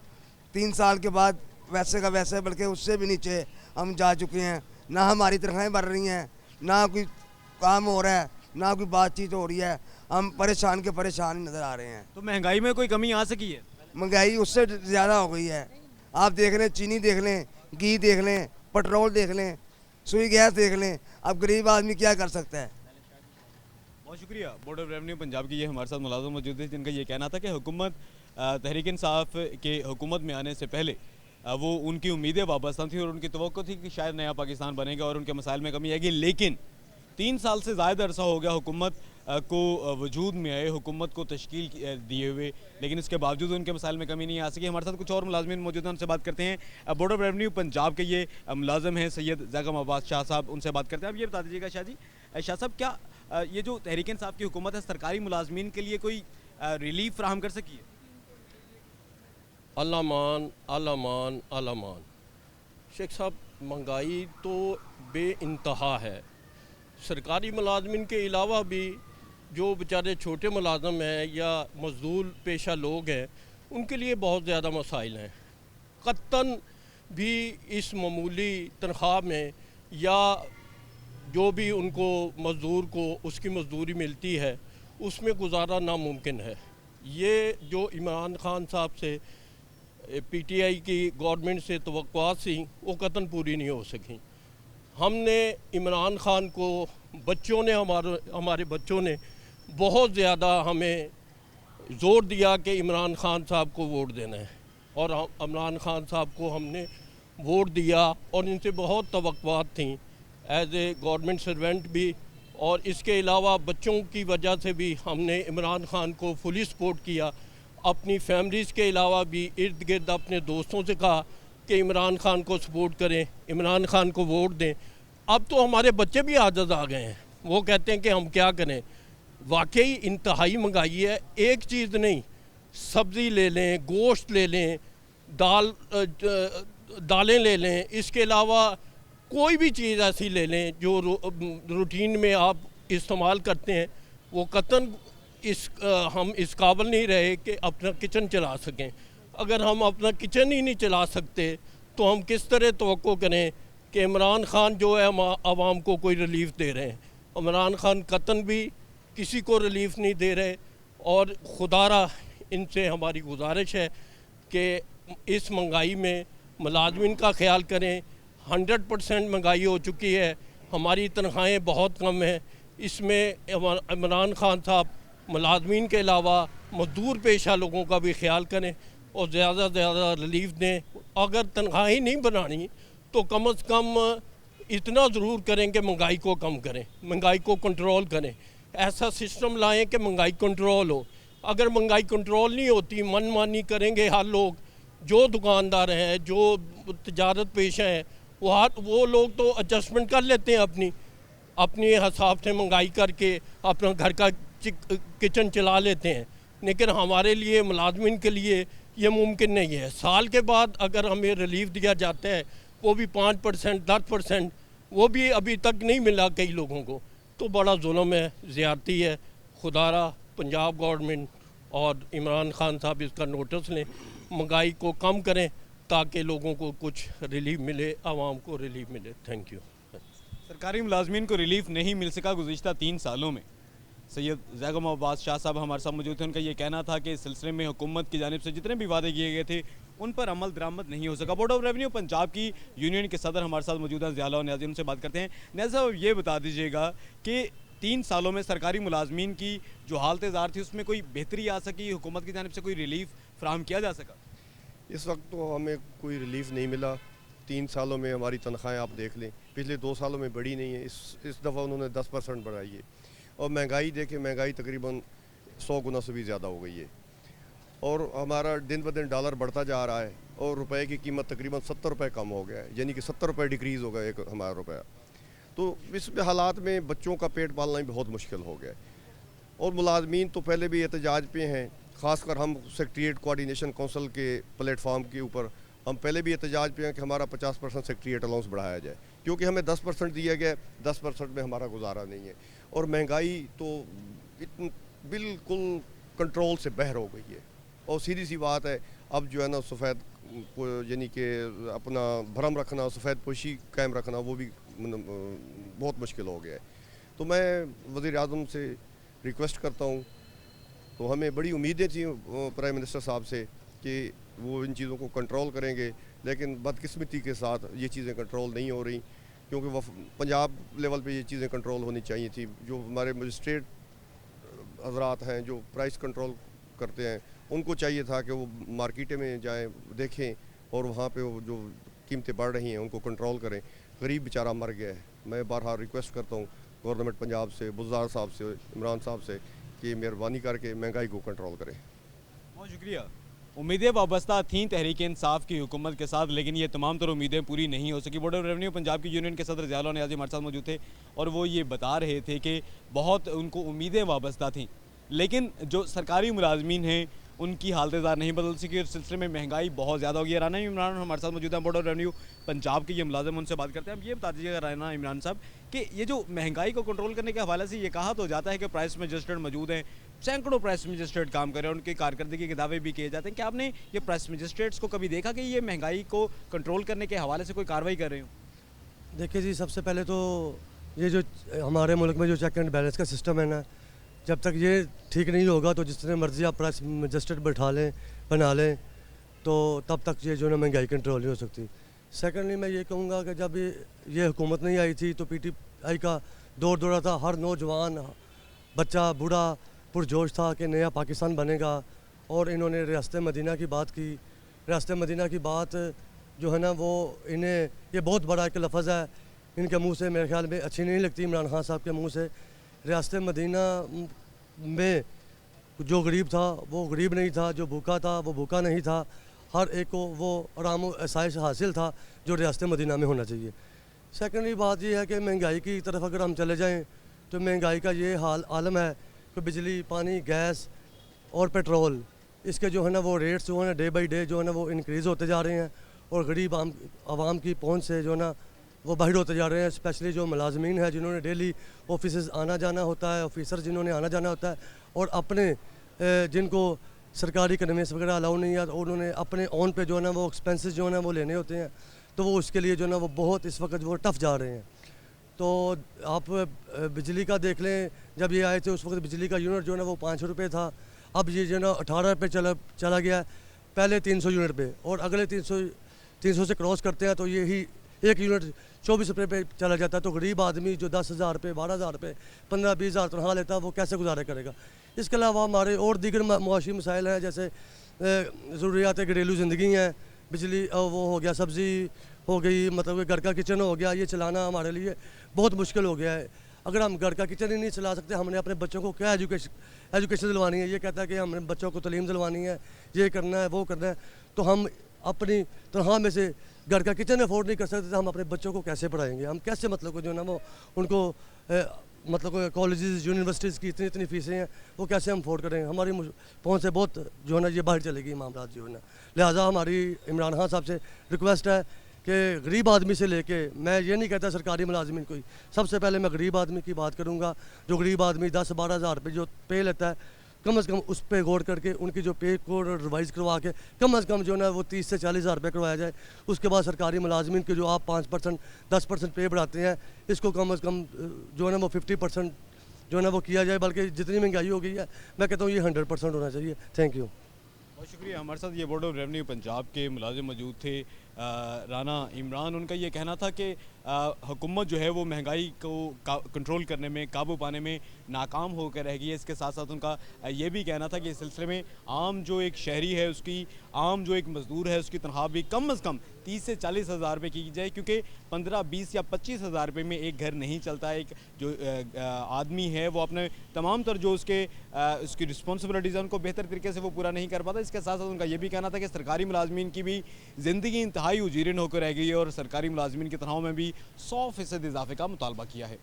3 साल के बाद वैसे का वैसे बल्कि उससे भी नीचे हम जा चुके हैं। ना हमारी तनख्वाहें बढ़ रही हैं, ना कोई काम हो रहा है, ना कोई बातचीत हो रही है। हम परेशान के परेशान नज़र आ रहे हैं। तो महंगाई में कोई कमी आ सकी है? महंगाई उससे ज़्यादा हो गई है। आप देख लें, चीनी देख लें, घी देख लें, पेट्रोल देख लें, सुई गैस देख लें, अब गरीब आदमी क्या कर सकता है। बहुत शुक्रिया। बोर्ड ऑफ रेवेन्यू पंजाब की ये हमारे साथ मुलाजिम मौजूद है जिनका ये कहना था कि हुकूमत तहरीक इंसाफ के हुकूमत में आने से पहले वो उनकी उम्मीदें वाबस्ता थी और उनकी तवक्को थी कि शायद नया पाकिस्तान बनेगा और उनके मसाइल में कमी आएगी। लेकिन 3 साल से ज़्यादा अरसा हो गया हुकूमत को वजूद में आए, हुकूमत को तश्कील दिए हुए, लेकिन इसके बावजूद उनके मसाइल में कमी नहीं आ सकी। हमारे साथ कुछ और मुलाजमीन मौजूद हैं, उनसे बात करते हैं। बोर्ड ऑफ रेवन्यू पंजाब के ये मुलाजम हैं सैयद ज़ैगम अब्बास शाह साहब, उनसे बात करते हैं। अब ये बता दीजिएगा शाह जी, शाह साहब, क्या ये जो तहरीक इंसाफ की हुकूमत है सरकारी मुलाजमीन के लिए कोई रिलीफ फराहम कर सकी है? अलामान अलामान अलामान शेख साहब, महंगाई तो बेइंतहा है। सरकारी मुलाजमिन के अलावा भी जो बेचारे छोटे मुलाजम हैं या मजदूर पेशा लोग हैं, उनके लिए बहुत ज़्यादा मसाइल हैं। कत्तन भी इस मामूली तनख्वाह में या जो भी उनको मज़दूर को उसकी मजदूरी मिलती है उसमें गुजारा नामुमकिन है। ये जो इमरान खान साहब से पीटीआई की गवर्नमेंट से तवक्कुआत थी वो कतन पूरी नहीं हो सकी। हमने इमरान खान को बच्चों ने हमारे बच्चों ने बहुत ज़्यादा हमें ज़ोर दिया कि इमरान खान साहब को वोट देना है और इमरान खान साहब को हमने वोट दिया और इनसे बहुत तवक्कुआत थी एज ए गवर्नमेंट सर्वेंट भी, और इसके अलावा बच्चों की वजह से भी हमने इमरान खान को फुली सपोर्ट किया। अपनी फैमिलीज़ के अलावा भी इर्द गिर्द अपने दोस्तों से कहा कि इमरान खान को सपोर्ट करें, इमरान खान को वोट दें। अब तो हमारे बच्चे भी आज़ाद आ गए हैं, वो कहते हैं कि हम क्या करें। वाकई इंतहाई महंगाई है। एक चीज़ नहीं, सब्ज़ी ले लें, गोश्त ले लें, दालें ले लें, इसके अलावा कोई भी चीज़ ऐसी ले लें जो रूटीन में आप इस्तेमाल करते हैं, वो कतन हम इस काबिल नहीं रहे कि अपना किचन चला सकें। अगर हम अपना किचन ही नहीं चला सकते तो हम किस तरह तवक्को करें कि इमरान खान जो है आवाम को कोई रिलीफ दे रहे हैं। इमरान खान कतन भी किसी को रिलीफ नहीं दे रहे। और खुदारा इनसे हमारी गुजारिश है कि इस महंगाई में मुलाजमिन का ख्याल करें। 100% महंगाई हो चुकी है, हमारी तनख्वाहें बहुत कम हैं। इसमें इमरान खान साहब मुलाजमीन के अलावा मजदूर पेशा लोगों का भी ख्याल करें और ज़्यादा से ज़्यादा रिलीफ दें। अगर तनख्वाहें नहीं बनानी तो कम से कम इतना ज़रूर करें कि महंगाई को कम करें, महंगाई को कंट्रोल करें। ऐसा सिस्टम लाएं कि महंगाई कंट्रोल हो। अगर महंगाई कंट्रोल नहीं होती, मनमानी करेंगे हर लोग, जो दुकानदार हैं, जो तजारत पेशा हैं, वो लोग तो एडजस्टमेंट कर लेते हैं अपनी हिसाब से महंगाई करके अपना घर का किचन चला लेते हैं। लेकिन हमारे लिए मुलाजमिन के लिए ये मुमकिन नहीं है। साल के बाद अगर हमें रिलीफ दिया जाता है वो भी 5%, 10%, वो भी अभी तक नहीं मिला कई लोगों को, तो बड़ा जुल्म है, ज़्यादती है। खुदारा पंजाब गवर्नमेंट और इमरान खान साहब इसका नोटिस लें, महंगाई को कम करें ताकि लोगों को कुछ रिलीफ मिले, आवाम को रिलीफ मिले। Thank you. सरकारी मुलाजमीन को रिलीफ नहीं मिल सका गुज़िश्ता 3 सालों में। सैयद ज़ैगम अब्बास शाह साहब हमारे साथ मौजूद थे। उनका ये कहना था कि इस सिलसिले में हुकूमत की जानिब से जितने भी वादे किए गए थे उन पर अमल दरामद नहीं हो सका। बोर्ड ऑफ रेवन्यू पंजाब की यूनियन के सदर हमारे साथ मौजूद हैं ज़ियाउल नियाज़ी, उनसे बात करते हैं। नियाज़ी साहब, ये बता दीजिएगा कि 3 सालों में सरकारी मुलाजमीन की जो हालत ज़ार थी उसमें कोई बेहतरी आ सकी, हुकूमत की जानिब से कोई रिलीफ फराहम किया जा सका? इस वक्त तो हमें कोई रिलीफ नहीं मिला। 3 सालों में हमारी तनख्वाहें आप देख लें, पिछले 2 सालों में बढ़ी नहीं है। इस दफ़ा उन्होंने 10% बढ़ाई है। और महंगाई देखें, महंगाई तकरीबन 100 गुना से भी ज़्यादा हो गई है। और हमारा दिन ब दिन डॉलर बढ़ता जा रहा है और रुपए की कीमत तकरीबन 70 रुपये कम हो गया है, यानी कि 70 रुपये डिक्रीज़ हो गया एक हमारा रुपया। तो इस हालात में बच्चों का पेट पालना भी बहुत मुश्किल हो गया है। और मुलाजमीन तो पहले भी एहतजाज पे हैं, ख़ासकर हम सेक्रेटरीट कोऑर्डिनेशन काउंसिल के प्लेटफॉर्म के ऊपर हम पहले भी एहतजाज पे हैं कि हमारा 50% सेक्रेटरीट अलाउंस बढ़ाया जाए, क्योंकि हमें 10% दिया गया, 10% में हमारा गुजारा नहीं है। और महंगाई तो बिल्कुल कंट्रोल से बाहर हो गई है। और सीधी सी बात है, अब जो है ना सफ़ेद यानी कि अपना भरम रखना, सफ़ेद पोशी कायम रखना, वो भी बहुत मुश्किल हो गया है। तो मैं वज़ीर आज़म से रिक्वेस्ट करता हूँ, तो हमें बड़ी उम्मीदें थी प्राइम मिनिस्टर साहब से कि वो इन चीज़ों को कंट्रोल करेंगे, लेकिन बदकिस्मती के साथ ये चीज़ें कंट्रोल नहीं हो रही, क्योंकि वो पंजाब लेवल पे ये चीज़ें कंट्रोल होनी चाहिए थी। जो हमारे मजिस्ट्रेट हजरात हैं जो प्राइस कंट्रोल करते हैं, उनको चाहिए था कि वो मार्केटें में जाएं, देखें और वहाँ पे वो जो कीमतें बढ़ रही हैं उनको कंट्रोल करें। गरीब बेचारा मर गया है। मैं बारहा रिक्वेस्ट करता हूँ गवर्नमेंट पंजाब से, बुज़दार साहब से, इमरान साहब से कि मेहरबानी करके महंगाई को कंट्रोल करें। बहुत शुक्रिया। उम्मीदें वाबस्ता थीं तहरीक इंसाफ की हुकूमत के साथ, लेकिन ये तमाम तर उम्मीदें पूरी नहीं हो सकी। बोर्ड ऑफ रेवेन्यू पंजाब की यूनियन के सदर ज़ियाउल नियाज़ी हमारे साथ मौजूद थे और वो ये बता रहे थे कि बहुत उनको उम्मीदें वाबस्ता थीं, लेकिन जो सरकारी मुलाजमीन हैं उनकी हालत नहीं बदल सकी। इस सिलसिले में महंगाई बहुत ज़्यादा हो गई है। राना इमरान हमारे साथ मौजूद है, बोर्ड ऑफ रेवेन्यू पंजाब के ये मुलाजिम, उनसे बात करते हैं। अब ये बता दीजिएगा राना इमरान साहब कि ये जो महंगाई को कंट्रोल करने के हवाले से ये कहा तो जाता है कि प्राइस मैजिस्ट्रेट मौजूद हैं, सैकड़ों प्राइस मैजिस्ट्रेट काम कर रहे हैं, उनकी कारकर्दगी के दावे भी किए जाते हैं। क्या आपने ये प्राइस मैजिस्ट्रेट्स को कभी देखा कि ये महंगाई को कंट्रोल करने के हवाले से कोई कार्रवाई कर रहे हो? देखिए जी, सबसे पहले तो ये जो हमारे मुल्क में जो चेक एंड बैलेंस का सिस्टम है ना, जब तक ये ठीक नहीं होगा तो जितने मर्जी आप प्राइस मैजिस्ट्रेट बैठा लें, बना लें, तो तब तक ये जो ना महंगाई कंट्रोल नहीं हो सकती। सेकेंडली मैं ये कहूँगा कि जब ये हुकूमत नहीं आई थी तो PTI का दौर दौरा था, हर नौजवान बच्चा बूढ़ा पुरजोश था कि नया पाकिस्तान बनेगा, और इन्होंने रियासत मदीना की बात की। रियासत मदीना की बात जो है ना वो इन्हें, ये बहुत बड़ा एक लफ्ज़ है, इनके मुंह से मेरे ख्याल में अच्छी नहीं लगती इमरान खान साहब के मुंह से। रियासत मदीना में जो गरीब था वो गरीब नहीं था, जो भूखा था वो भूखा नहीं था, हर एक को वो आराम व आसाइश हासिल था जो रियासत मदीना में होना चाहिए। सेकेंडली बात ये है कि महंगाई की तरफ अगर हम चले जाएँ तो महंगाई का ये आलम है कि बिजली, पानी, गैस और पेट्रोल, इसके जो है ना वो रेट्स जो है ना डे बाई डे जो है ना वो इंक्रीज़ होते जा रहे हैं, और गरीब आवाम की पहुंच से जो है ना वो बाहर होते जा रहे हैं। स्पेशली जो मुलाजमीन है जिन्होंने डेली ऑफिस आना जाना होता है, ऑफिसर जिन्होंने आना जाना होता है, और अपने जिनको सरकारी कन्वेंस वगैरह अलाउ नहीं है, उन्होंने अपने ऑन पे जो है ना वो एक्सपेंसेस जो है ना वो लेने होते हैं, तो वो उसके लिए जो है ना वो बहुत इस वक्त वो टफ जा रहे हैं। तो आप बिजली का देख लें, जब ये आए थे उस वक्त बिजली का यूनिट जो है ना वो 500 रुपये था, अब ये जो है ना 18 रुपये चला गया, पहले 300 यूनिट पे, और अगले 300 से क्रॉस करते हैं तो यही एक यूनिट 24 रुपये पे चला जाता है। तो गरीब आदमी जो 10,000 रुपये, 12,000 रुपये, 15-20 हज़ार तनख्वाह लेता है वो कैसे गुजारा करेगा। इसके अलावा हमारे और दीगर मुआशी मसाइल हैं, जैसे ज़रूरियात घरेलू ज़िंदगी हैं, बिजली वो हो गया, सब्ज़ी हो गई, मतलब घर का किचन हो गया, ये चलाना हमारे लिए बहुत मुश्किल हो गया है। अगर हम घर का किचन ही नहीं चला सकते, हमने अपने बच्चों को क्या एजुकेशन दिलवानी है। ये कहता है कि हमने बच्चों को तालीम दिलवानी है, ये करना है, वो करना है, तो हम अपनी तनख्वाह में से घर का किचन अफोर्ड नहीं कर सकते, तो हम अपने बच्चों को कैसे पढ़ाएंगे? हम कैसे मतलब को जो ना वो उनको मतलब कॉलेजेस यूनिवर्सिटीज़ की इतनी फ़ीसें हैं, वो कैसे हम अफोर्ड करेंगे? हमारी पहुँच से बहुत जो है ना ये बाहर चलेगी मामला जो है ना। लिहाजा हमारी इमरान खान साहब से रिक्वेस्ट है कि गरीब आदमी से लेके, मैं ये नहीं कहता सरकारी मुलाजमीन कोई, सबसे पहले मैं गरीब आदमी की बात करूँगा। जो गरीब आदमी 10-12 हज़ार रुपये जो पे लेता है, कम से कम उस पर गौर करके उनकी जो पे को रिवाइज़ करवा के कम से कम जो है ना वो 30 से 40 हज़ार रुपये करवाया जाए। उसके बाद सरकारी मुलाजमीन के जो आप 5% 10% पे बढ़ाते हैं, इसको कम से कम जो है ना वो 50% जो है ना वो किया जाए। बल्कि जितनी महंगाई हो गई है, मैं कहता हूँ ये 100% होना चाहिए। Thank you. बहुत शुक्रिया। हमारे साथ ये बोर्ड ऑफ रेवेन्यू पंजाब के मुलाजिम मौजूद थे, राना इमरान। उनका ये कहना था कि हुकूमत जो है वो महंगाई को कंट्रोल करने में, काबू पाने में नाकाम होकर रह गई है। इसके साथ साथ उनका ये भी कहना था कि इस सिलसिले में आम जो एक शहरी है, उसकी आम जो एक मज़दूर है, उसकी तनख्वाह भी कम से कम 30 से 40 हज़ार रुपये की जाए, क्योंकि 15, 20 या 25 हज़ार रुपये में एक घर नहीं चलता। एक जो आदमी है वो अपने तमाम तर जो उसकी रिस्पॉन्सिबिलिटीज़ है उनको बेहतर तरीके से वो पूरा नहीं कर पाता। इसके साथ साथ उनका ये भी कहना था कि सरकारी मुलाजमीन की भी ज़िंदगी इंतहाई उजीरन होकर रह गई है, और सरकारी मुलाजमीन की तनख्वाहों में भी 100% इजाफे का मुतालबा किया है।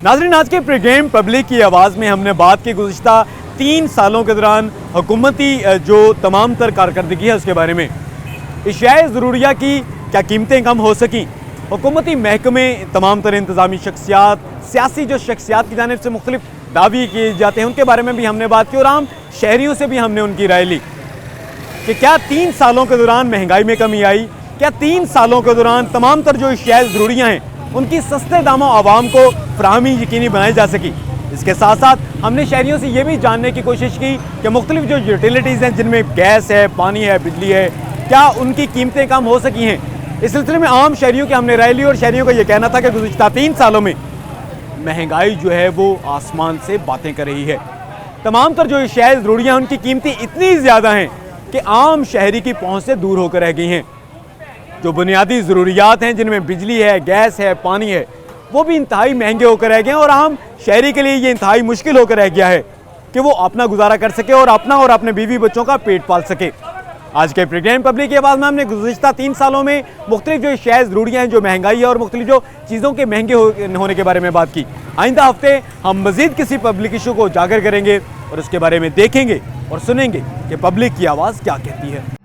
नाज़रीन, आज के प्रोग्राम पब्लिक की आवाज़ में हमने बात की गुज़िश्ता 3 सालों के दौरान हुकूमती जो तमाम तर कारकर्दगी है उसके बारे में। अशियाए ज़रूरिया की क्या कीमतें कम हो सकीं, हुकूमती महकमे, तमाम तर इंतज़ामी शख्सियात, सियासी जो शख्सियात की जानिब से मुख्तलिफ दावे किए जाते हैं उनके बारे में भी हमने बात की, और आम शहरियों से भी हमने उनकी राय ली कि क्या 3 सालों के दौरान महंगाई में कमी आई, क्या 3 सालों के दौरान तमाम तर जो अशियाए ज़रूरियाँ हैं उनकी सस्ते दामों आवाम को फराहमी यकीनी बनाई जा सकी। इसके साथ साथ हमने शहरियों से ये भी जानने की कोशिश की कि मुख्तलिफ जो यूटिलिटीज़ हैं जिनमें गैस है, पानी है, बिजली है, क्या उनकी कीमतें कम हो सकी हैं। इस सिलसिले में आम शहरियों की हमने राय ली और शहरियों का यह कहना था कि गुज़िश्ता 3 सालों में महंगाई जो है वो आसमान से बातें कर रही है। तमाम तर जो शहर ज़रूरियाँ उनकी कीमतें इतनी ज़्यादा हैं कि आम शहरी की पहुँच से दूर होकर रह गई हैं। जो बुनियादी ज़रूरियात हैं जिनमें बिजली है, गैस है, पानी है, वो भी इंतहाई महंगे होकर रह गए हैं और आम शहरी के लिए ये इंतहाई मुश्किल होकर रह गया है कि वो अपना गुजारा कर सके और अपना और अपने बीवी बच्चों का पेट पाल सके। आज के प्रोग्राम पब्लिक की आवाज़ में हमने गुज़िश्ता 3 सालों में मुख्तलिफ जो शहर ज़रूरियाँ हैं, जो महंगाई है और मुख्तलिफ जो चीज़ों के महंगे होने के बारे में बात की। आइंदा हफ्ते हम मज़ीद किसी पब्लिक इशू को उजागर करेंगे और उसके बारे में देखेंगे और सुनेंगे कि पब्लिक की आवाज़ क्या कहती है।